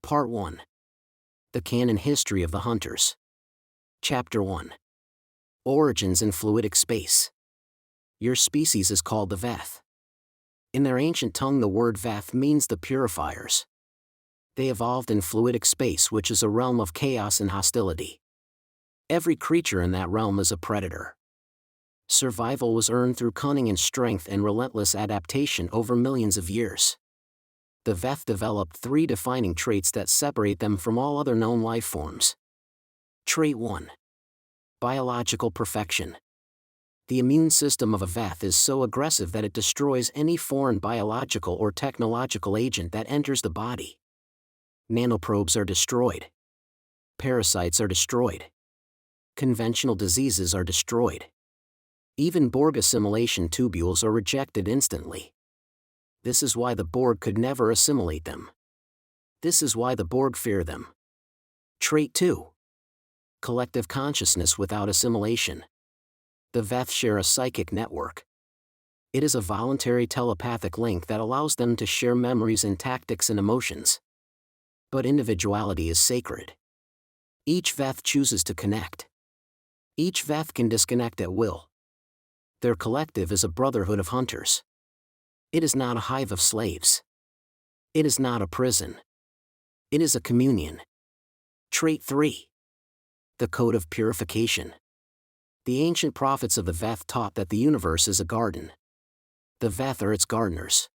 Part 1. The Canon History of the Hunters. Chapter 1. Origins in Fluidic Space. Your species is called the Veth. In their ancient tongue the word Veth means the purifiers. They evolved in fluidic space, which is a realm of chaos and hostility. Every creature in that realm is a predator. Survival was earned through cunning and strength and relentless adaptation over millions of years. The Veth developed 3 defining traits that separate them from all other known life forms. Trait 1. Biological perfection. The immune system of a Veth is so aggressive that it destroys any foreign biological or technological agent that enters the body. Nanoprobes are destroyed. Parasites are destroyed. Conventional diseases are destroyed. Even Borg assimilation tubules are rejected instantly. This is why the Borg could never assimilate them. This is why the Borg fear them. Trait 2. Collective consciousness without assimilation. The Veth share a psychic network. It is a voluntary telepathic link that allows them to share memories and tactics and emotions. But individuality is sacred. Each Veth chooses to connect. Each Veth can disconnect at will. Their collective is a brotherhood of hunters. It is not a hive of slaves. It is not a prison. It is a communion. Trait 3. The Code of Purification. The ancient prophets of the Veth taught that the universe is a garden. The Veth are its gardeners.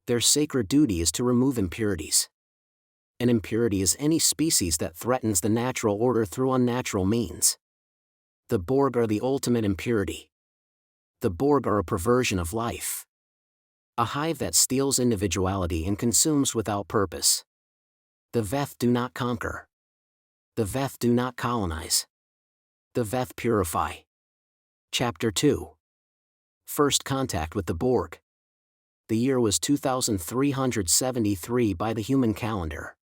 Their sacred duty is to remove impurities. An impurity is any species that threatens the natural order through unnatural means. The Borg are the ultimate impurity. The Borg are a perversion of life. A hive that steals individuality and consumes without purpose. The Veth do not conquer. The Veth do not colonize. The Veth purify. Chapter 2. First contact with the Borg. The year was 2373 by the human calendar.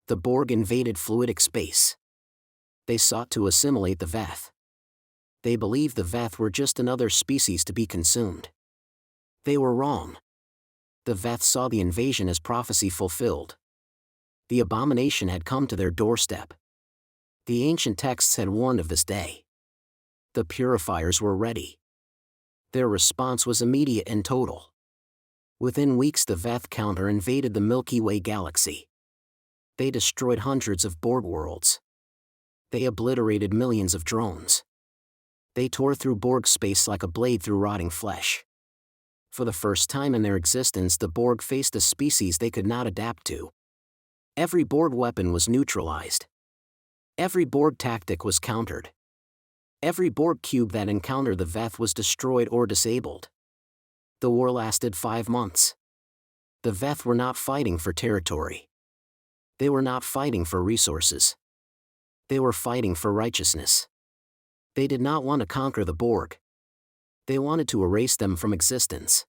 The Borg invaded fluidic space. They sought to assimilate the Veth. They believed the Veth were just another species to be consumed. They were wrong. The Veth saw the invasion as prophecy fulfilled. The abomination had come to their doorstep. The ancient texts had warned of this day. The purifiers were ready. Their response was immediate and total. Within weeks the Veth counter invaded the Milky Way galaxy. They destroyed hundreds of Borg worlds. They obliterated millions of drones. They tore through Borg space like a blade through rotting flesh. For the first time in their existence the Borg faced a species they could not adapt to. Every Borg weapon was neutralized. Every Borg tactic was countered. Every Borg cube that encountered the Veth was destroyed or disabled. The war lasted 5 months. The Veth were not fighting for territory. They were not fighting for resources. They were fighting for righteousness. They did not want to conquer the Borg. They wanted to erase them from existence.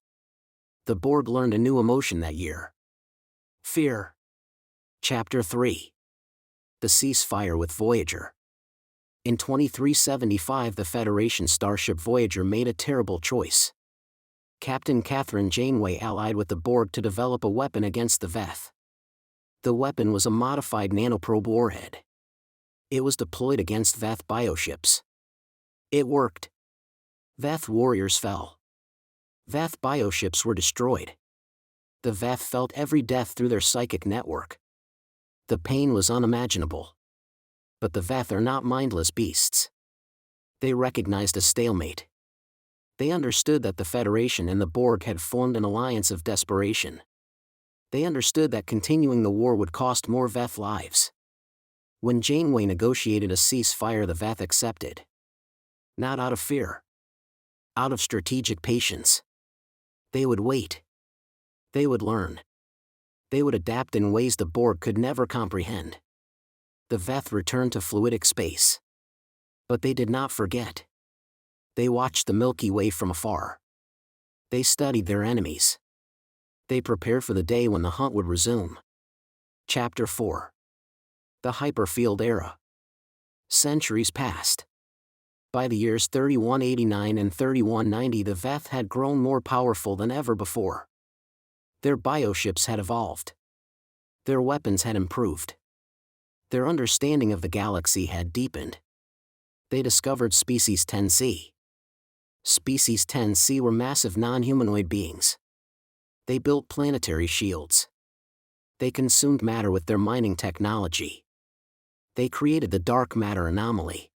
The Borg learned a new emotion that year. Fear. Chapter 3. The Ceasefire with Voyager. In 2375 the Federation starship Voyager made a terrible choice. Captain Catherine Janeway allied with the Borg to develop a weapon against the Veth. The weapon was a modified nanoprobe warhead. It was deployed against Veth bioships. It worked. Veth warriors fell. Veth bioships were destroyed. The Veth felt every death through their psychic network. The pain was unimaginable. But the Veth are not mindless beasts. They recognized a stalemate. They understood that the Federation and the Borg had formed an alliance of desperation. They understood that continuing the war would cost more Veth lives. When Janeway negotiated a ceasefire the Veth accepted. Not out of fear. Out of strategic patience. They would wait. They would learn. They would adapt in ways the Borg could never comprehend. The Veth returned to fluidic space. But they did not forget. They watched the Milky Way from afar. They studied their enemies. They prepared for the day when the hunt would resume. Chapter 4. The Hyperfield Era. Centuries passed. By the years 3189 and 3190 the Veth had grown more powerful than ever before. Their bioships had evolved. Their weapons had improved. Their understanding of the galaxy had deepened. They discovered Species 10C. Species 10C were massive non-humanoid beings. They built planetary shields. They consumed matter with their mining technology. They created the dark matter anomaly.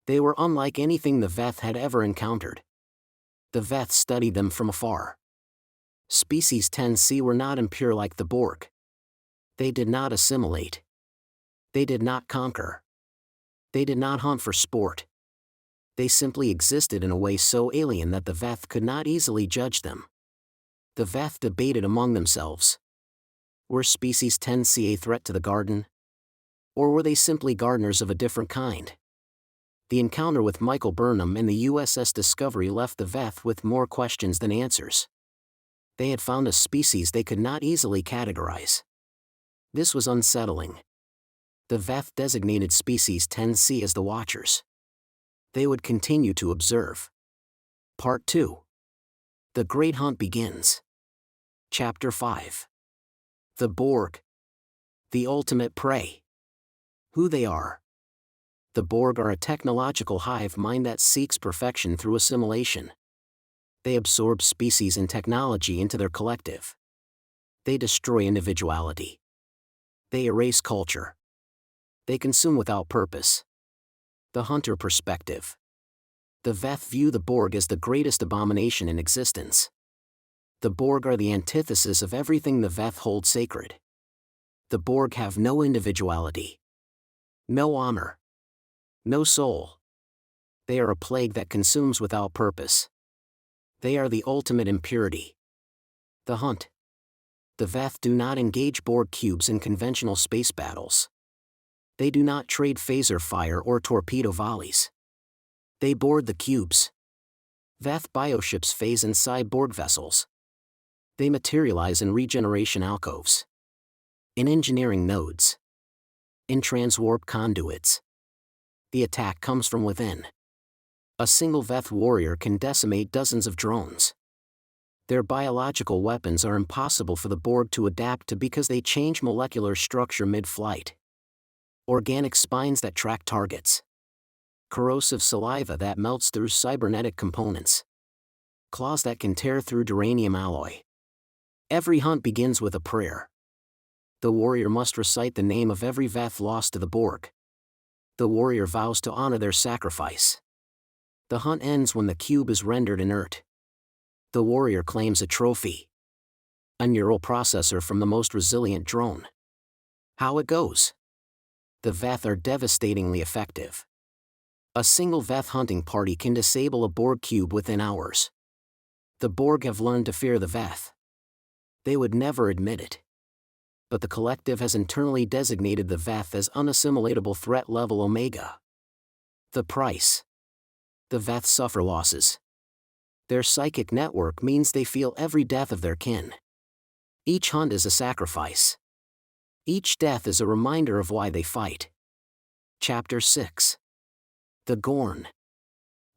They were unlike anything the Veth had ever encountered. The Veth studied them from afar. Species 10C were not impure like the Borg. They did not assimilate. They did not conquer. They did not hunt for sport. They simply existed in a way so alien that the Veth could not easily judge them. The Veth debated among themselves. Were Species 10C a threat to the garden? Or were they simply gardeners of a different kind? The encounter with Michael Burnham and the USS Discovery left the Veth with more questions than answers. They had found a species they could not easily categorize. This was unsettling. The Veth designated Species 10C as the Watchers. They would continue to observe. Part 2. The Great Hunt begins. Chapter 5. The Borg. The ultimate prey. Who they are. The Borg are a technological hive mind that seeks perfection through assimilation. They absorb species and technology into their collective. They destroy individuality. They erase culture. They consume without purpose. The Hunter perspective. The Veth view the Borg as the greatest abomination in existence. The Borg are the antithesis of everything the Veth hold sacred. The Borg have no individuality. No honor. No soul. They are a plague that consumes without purpose. They are the ultimate impurity. The Hunt. The Veth do not engage Borg cubes in conventional space battles. They do not trade phaser fire or torpedo volleys. They board the cubes. Veth bioships phase inside Borg vessels. They materialize in regeneration alcoves. In engineering nodes. In transwarp conduits. The attack comes from within. A single Veth warrior can decimate dozens of drones. Their biological weapons are impossible for the Borg to adapt to because they change molecular structure mid-flight. Organic spines that track targets. Corrosive saliva that melts through cybernetic components. Claws that can tear through duranium alloy. Every hunt begins with a prayer. The warrior must recite the name of every Veth lost to the Borg. The warrior vows to honor their sacrifice. The hunt ends when the cube is rendered inert. The warrior claims a trophy. A neural processor from the most resilient drone. How it goes? The Veth are devastatingly effective. A single Veth hunting party can disable a Borg cube within hours. The Borg have learned to fear the Veth. They would never admit it. But the collective has internally designated the Veth as unassimilatable threat level Omega. The price. The Veth suffer losses. Their psychic network means they feel every death of their kin. Each hunt is a sacrifice. Each death is a reminder of why they fight. Chapter 6. The Gorn.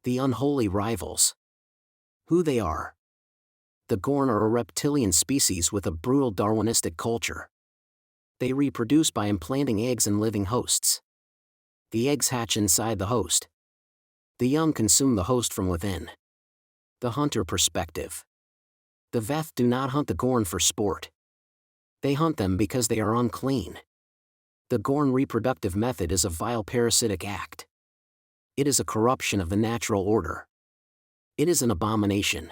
The unholy rivals. Who they are. The Gorn are a reptilian species with a brutal Darwinistic culture. They reproduce by implanting eggs in living hosts. The eggs hatch inside the host. The young consume the host from within. The Hunter perspective. The Veth do not hunt the Gorn for sport. They hunt them because they are unclean. The Gorn reproductive method is a vile parasitic act. It is a corruption of the natural order. It is an abomination.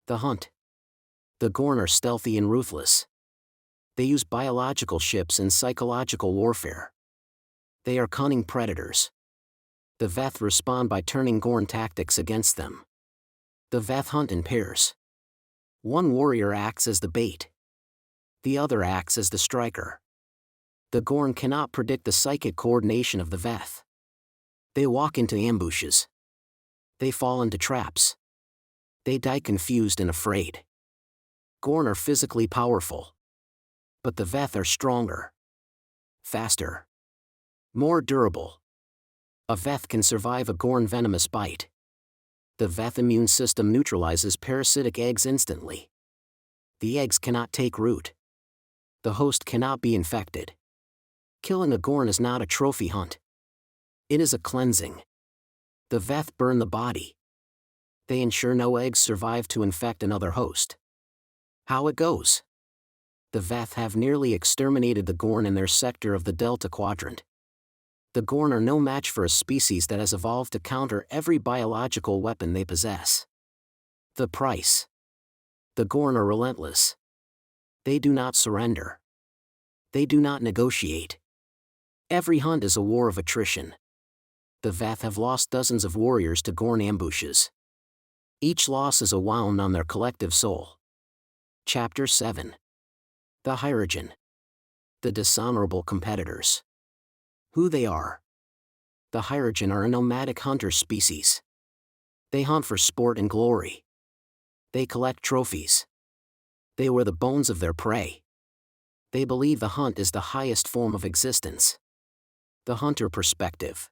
The Hunt. The Gorn are stealthy and ruthless. They use biological ships in psychological warfare. They are cunning predators. The Veth respond by turning Gorn tactics against them. The Veth hunt in pairs. One warrior acts as the bait. The other acts as the striker. The Gorn cannot predict the psychic coordination of the Veth. They walk into ambushes. They fall into traps. They die confused and afraid. Gorn are physically powerful. But the Veth are stronger. Faster. More durable. A Veth can survive a Gorn venomous bite. The Veth immune system neutralizes parasitic eggs instantly. The eggs cannot take root. The host cannot be infected. Killing a Gorn is not a trophy hunt. It is a cleansing. The Veth burn the body. They ensure no eggs survive to infect another host. How it goes? The Veth have nearly exterminated the Gorn in their sector of the Delta Quadrant. The Gorn are no match for a species that has evolved to counter every biological weapon they possess. The price. The Gorn are relentless. They do not surrender. They do not negotiate. Every hunt is a war of attrition. The Veth have lost dozens of warriors to Gorn ambushes. Each loss is a wound on their collective soul. Chapter 7. The Hirogen. The dishonorable competitors. Who they are. The Hirogen are a nomadic hunter species. They hunt for sport and glory. They collect trophies. They wear the bones of their prey. They believe the hunt is the highest form of existence. The hunter perspective.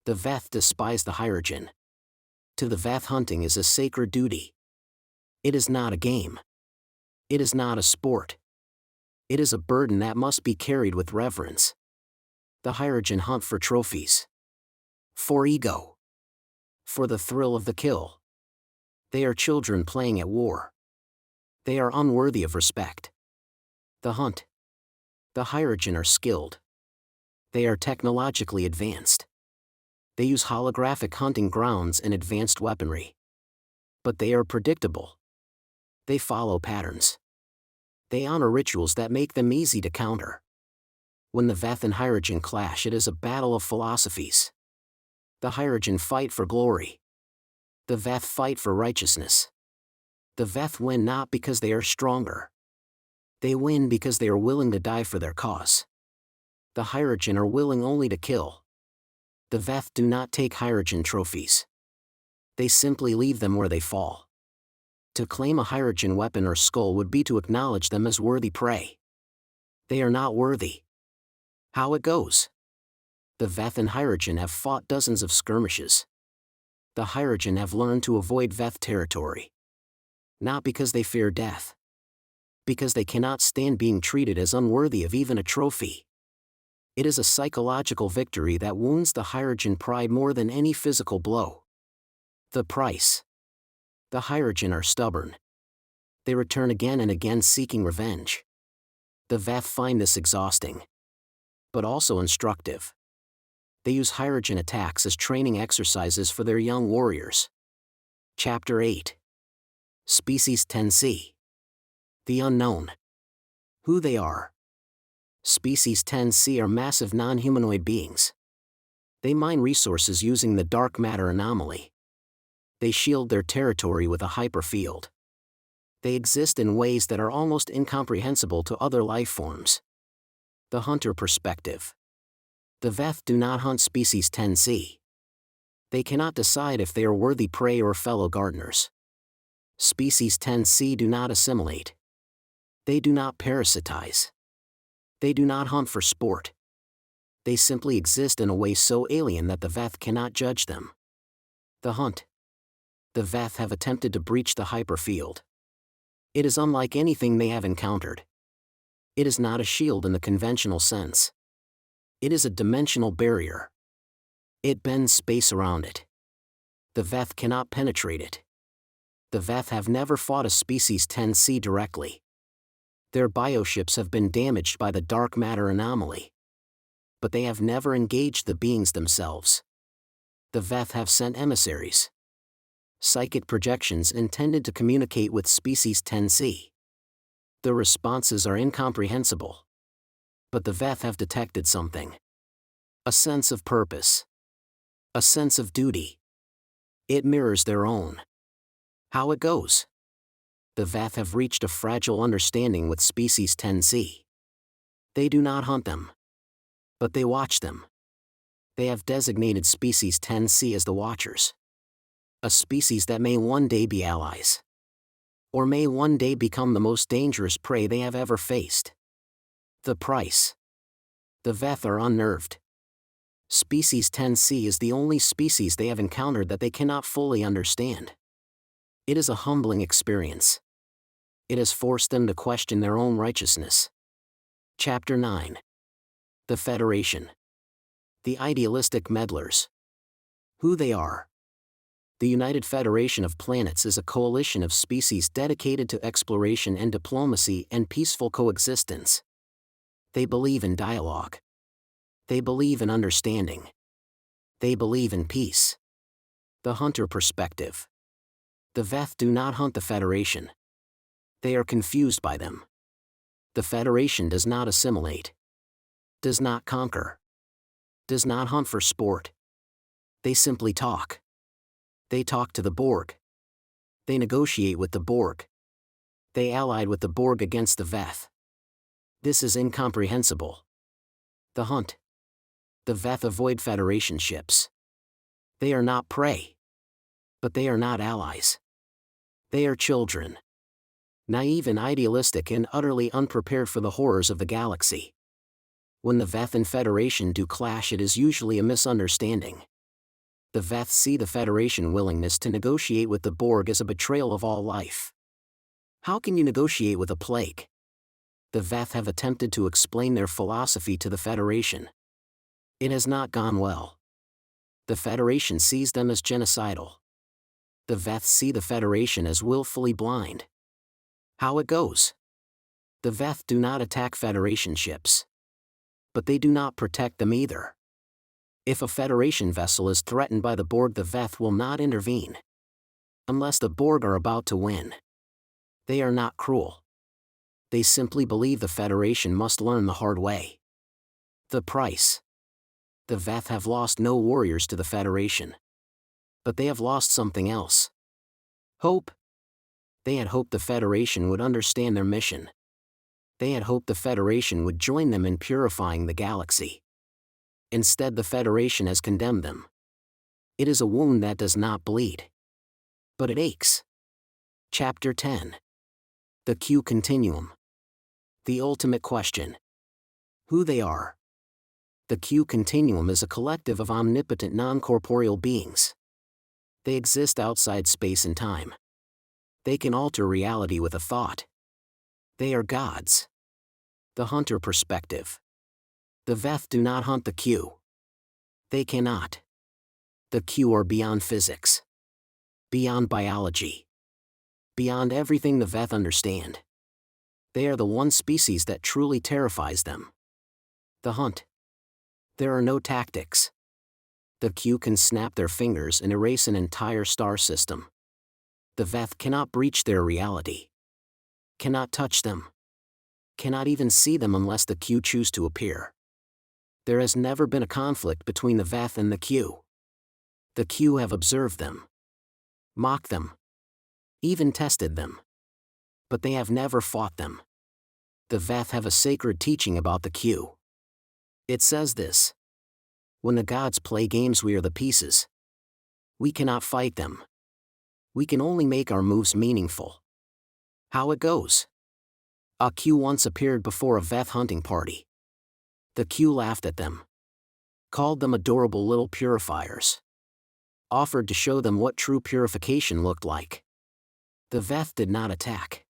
The Veth despise the Hirogen. To the Veth, hunting is a sacred duty. It is not a game. It is not a sport. It is a burden that must be carried with reverence. The Hirogen hunt for trophies. For ego. For the thrill of the kill. They are children playing at war. They are unworthy of respect. The hunt. The Hirogen are skilled. They are technologically advanced. They use holographic hunting grounds and advanced weaponry. But they are predictable. They follow patterns. They honor rituals that make them easy to counter. When the Veth and Hirogen clash, it is a battle of philosophies. The Hirogen fight for glory. The Veth fight for righteousness. The Veth win not because they are stronger. They win because they are willing to die for their cause. The Hirogen are willing only to kill. The Veth do not take Hirogen trophies. They simply leave them where they fall. To claim a Hirogen weapon or skull would be to acknowledge them as worthy prey. They are not worthy. How it goes? The Veth and Hirogen have fought dozens of skirmishes. The Hirogen have learned to avoid Veth territory. Not because they fear death. Because they cannot stand being treated as unworthy of even a trophy. It is a psychological victory that wounds the Hirogen pride more than any physical blow. The price. The Hirogen are stubborn. They return again and again seeking revenge. The Veth find this exhausting. But also instructive. They use Hirogen attacks as training exercises for their young warriors. Chapter 8. Species 10C. The unknown. Who they are. Species 10C are massive non-humanoid beings. They mine resources using the dark matter anomaly. They shield their territory with a hyperfield. They exist in ways that are almost incomprehensible to other life forms. The hunter perspective. The Veth do not hunt species 10C. They cannot decide if they are worthy prey or fellow gardeners. Species 10C do not assimilate. They do not parasitize. They do not hunt for sport. They simply exist in a way so alien that the Veth cannot judge them. The hunt. The Veth have attempted to breach the hyperfield. It is unlike anything they have encountered. It is not a shield in the conventional sense. It is a dimensional barrier. It bends space around it. The Veth cannot penetrate it. The Veth have never fought a species 10C directly. Their bioships have been damaged by the dark matter anomaly. But they have never engaged the beings themselves. The Veth have sent emissaries. Psychic projections intended to communicate with species 10C. The responses are incomprehensible. But the Veth have detected something. A sense of purpose. A sense of duty. It mirrors their own. How it goes? The Veth have reached a fragile understanding with species 10C. They do not hunt them. But they watch them. They have designated species 10C as the Watchers. A species that may one day be allies. Or may one day become the most dangerous prey they have ever faced. The price. The Veth are unnerved. Species 10C is the only species they have encountered that they cannot fully understand. It is a humbling experience. It has forced them to question their own righteousness. Chapter 9. The Federation. The Idealistic Meddlers. Who they are. The United Federation of Planets is a coalition of species dedicated to exploration and diplomacy and peaceful coexistence. They believe in dialogue. They believe in understanding. They believe in peace. The Hunter Perspective. The Veth do not hunt the Federation. They are confused by them. The Federation does not assimilate. Does not conquer. Does not hunt for sport. They simply talk. They talk to the Borg. They negotiate with the Borg. They allied with the Borg against the Veth. This is incomprehensible. The Hunt. The Veth avoid Federation ships. They are not prey. But they are not allies. They are children. Naive and idealistic and utterly unprepared for the horrors of the galaxy. When the Veth and Federation do clash, it is usually a misunderstanding. The Veth see the Federation willingness to negotiate with the Borg as a betrayal of all life. How can you negotiate with a plague? The Veth have attempted to explain their philosophy to the Federation. It has not gone well. The Federation sees them as genocidal. The Veth see the Federation as willfully blind. How it goes? The Veth do not attack Federation ships. But they do not protect them either. If a Federation vessel is threatened by the Borg, the Veth will not intervene. Unless the Borg are about to win. They are not cruel. They simply believe the Federation must learn the hard way. The price. The Veth have lost no warriors to the Federation. But they have lost something else. Hope. They had hoped the Federation would understand their mission. They had hoped the Federation would join them in purifying the galaxy. Instead, the Federation has condemned them. It is a wound that does not bleed. But it aches. Chapter 10. The Q Continuum. The ultimate question. Who they are. The Q Continuum is a collective of omnipotent non-corporeal beings. They exist outside space and time. They can alter reality with a thought. They are gods. The Hunter Perspective. The Veth do not hunt the Q. They cannot. The Q are beyond physics. Beyond biology. Beyond everything the Veth understand. They are the one species that truly terrifies them. The Hunt. There are no tactics. The Q can snap their fingers and erase an entire star system. The Veth cannot breach their reality. Cannot touch them. Cannot even see them unless the Q choose to appear. There has never been a conflict between the Veth and the Q. The Q have observed them. Mocked them. Even tested them. But they have never fought them. The Veth have a sacred teaching about the Q. It says this. When the gods play games, we are the pieces. We cannot fight them. We can only make our moves meaningful. How it goes. A Q once appeared before a Veth hunting party. The Q laughed at them. Called them adorable little purifiers. Offered to show them what true purification looked like. The Veth did not attack.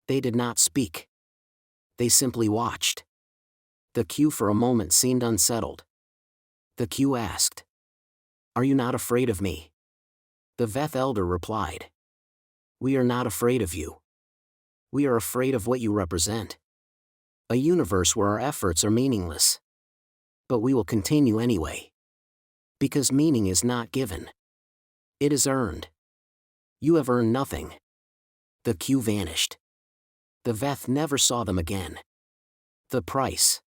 They did not speak. They simply watched. The Q for a moment seemed unsettled. The Q asked. Are you not afraid of me? The Veth elder replied. We are not afraid of you. We are afraid of what you represent. A universe where our efforts are meaningless. But we will continue anyway. Because meaning is not given. It is earned. You have earned nothing. The Q vanished. The Veth never saw them again. The price.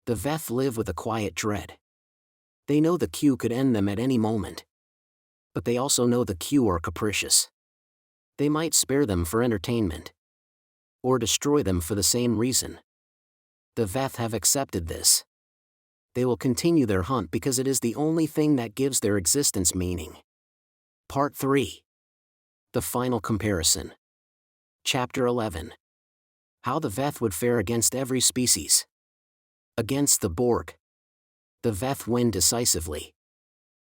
The Veth live with a quiet dread. They know the Q could end them at any moment. But they also know the Q are capricious. They might spare them for entertainment. Or destroy them for the same reason. The Veth have accepted this. They will continue their hunt because it is the only thing that gives their existence meaning. Part 3. The Final Comparison. Chapter 11. How the Veth would fare against every species. Against the Borg. The Veth win decisively.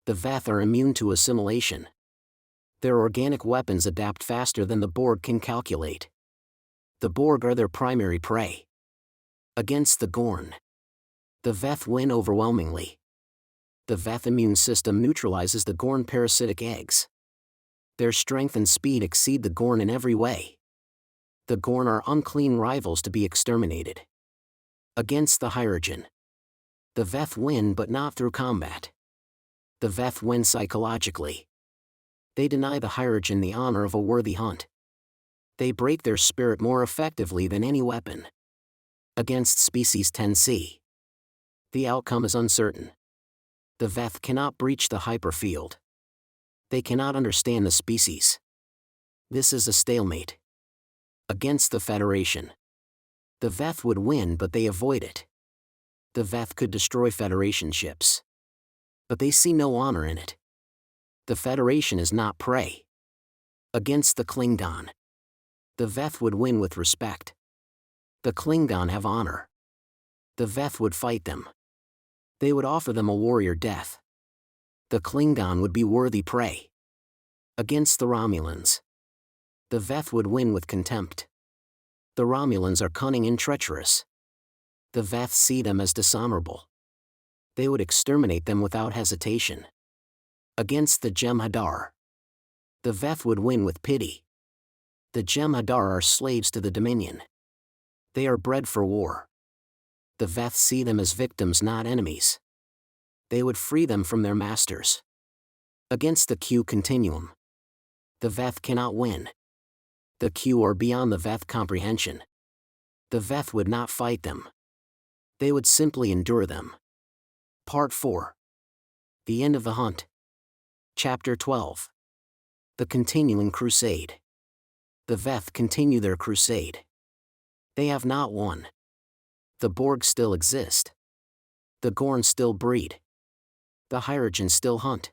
The Veth are immune to assimilation. Their organic weapons adapt faster than the Borg can calculate. The Borg are their primary prey. Against the Gorn, the Veth win overwhelmingly. The Veth immune system neutralizes the Gorn parasitic eggs. Their strength and speed exceed the Gorn in every way. The Gorn are unclean rivals to be exterminated. Against the Hirogen, the Veth win but not through combat. The Veth win psychologically. They deny the Hirogen the honor of a worthy hunt. They break their spirit more effectively than any weapon. Against species 10C, the outcome is uncertain. The Veth cannot breach the hyperfield. They cannot understand the species. This is a stalemate. Against the Federation, the Veth would win but they avoid it. The Veth could destroy Federation ships, but they see no honor in it. The Federation is not prey. Against the Klingon, the Veth would win with respect. The Klingon have honor. The Veth would fight them. They would offer them a warrior death. The Klingon would be worthy prey. Against the Romulans, the Veth would win with contempt. The Romulans are cunning and treacherous. The Veth see them as dishonorable. They would exterminate them without hesitation. Against the Jem'Hadar, the Veth would win with pity. The Jem'Hadar are slaves to the Dominion. They are bred for war. The Veth see them as victims, not enemies. They would free them from their masters. Against the Q continuum, the Veth cannot win. The Q are beyond the Veth comprehension. The Veth would not fight them. They would simply endure them. Part 4. The End of the Hunt. Chapter 12. The Continuing Crusade. The Veth continue their crusade. They have not won. The Borg still exist. The Gorn still breed. The Hirogen still hunt.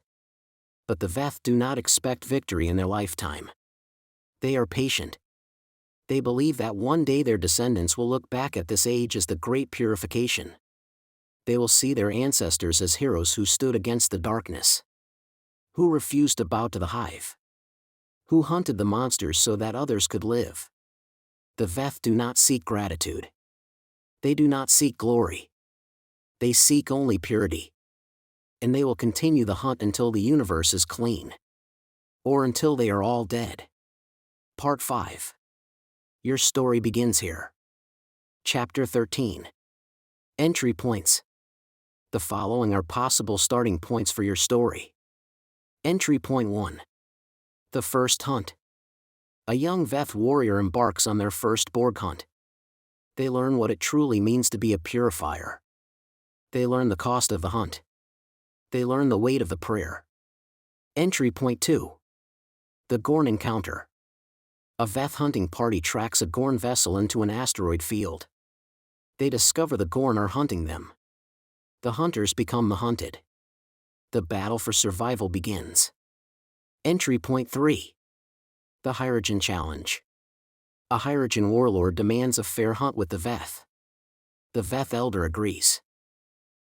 But the Veth do not expect victory in their lifetime. They are patient. They believe that one day their descendants will look back at this age as the Great Purification. They will see their ancestors as heroes who stood against the darkness, who refused to bow to the hive, who hunted the monsters so that others could live. The Veth do not seek gratitude. They do not seek glory. They seek only purity. And they will continue the hunt until the universe is clean. Or until they are all dead. Part 5. Your story begins here. Chapter 13. Entry points. The following are possible starting points for your story. Entry point 1. The first hunt. A young Veth warrior embarks on their first Borg hunt. They learn what it truly means to be a purifier. They learn the cost of the hunt. They learn the weight of the prayer. Entry point 2. The Gorn encounter. A Veth hunting party tracks a Gorn vessel into an asteroid field. They discover the Gorn are hunting them. The hunters become the hunted. The battle for survival begins. Entry point 3. The Hirogen challenge. A Hirogen warlord demands a fair hunt with the Veth. The Veth elder agrees.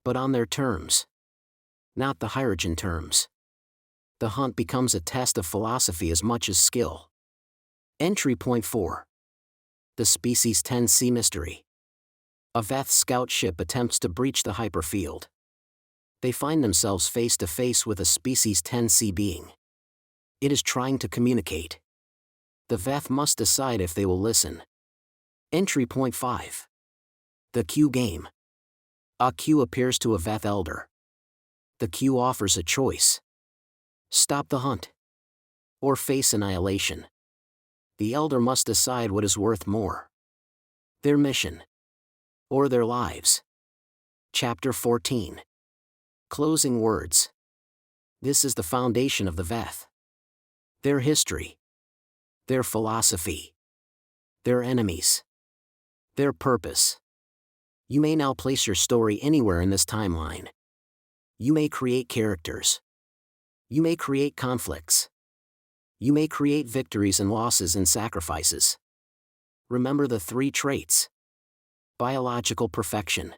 But on their terms. Not the Hirogen terms. The hunt becomes a test of philosophy as much as skill. Entry point 4. The Species 10C mystery. A Veth scout ship attempts to breach the hyperfield. They find themselves face to face with a Species 10C being. It is trying to communicate. The Veth must decide if they will listen. Entry point 5. The Q game. A Q appears to a Veth elder. The Q offers a choice. Stop the hunt. Or face annihilation. The elder must decide what is worth more. Their mission. Or their lives. Chapter 14. Closing words. This is the foundation of the Veth. Their history. Their philosophy. Their enemies. Their purpose. You may now place your story anywhere in this timeline. You may create characters. You may create conflicts. You may create victories and losses and sacrifices. Remember the 3 traits. Biological perfection.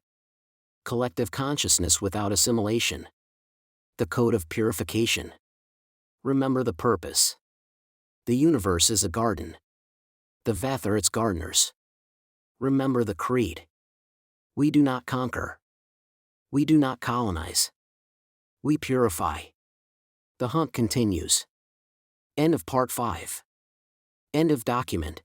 Collective consciousness without assimilation. The code of purification. Remember the purpose. The universe is a garden. The Veth are its gardeners. Remember the creed. We do not conquer. We do not colonize. We purify. The hunt continues. End of Part 5. End of document.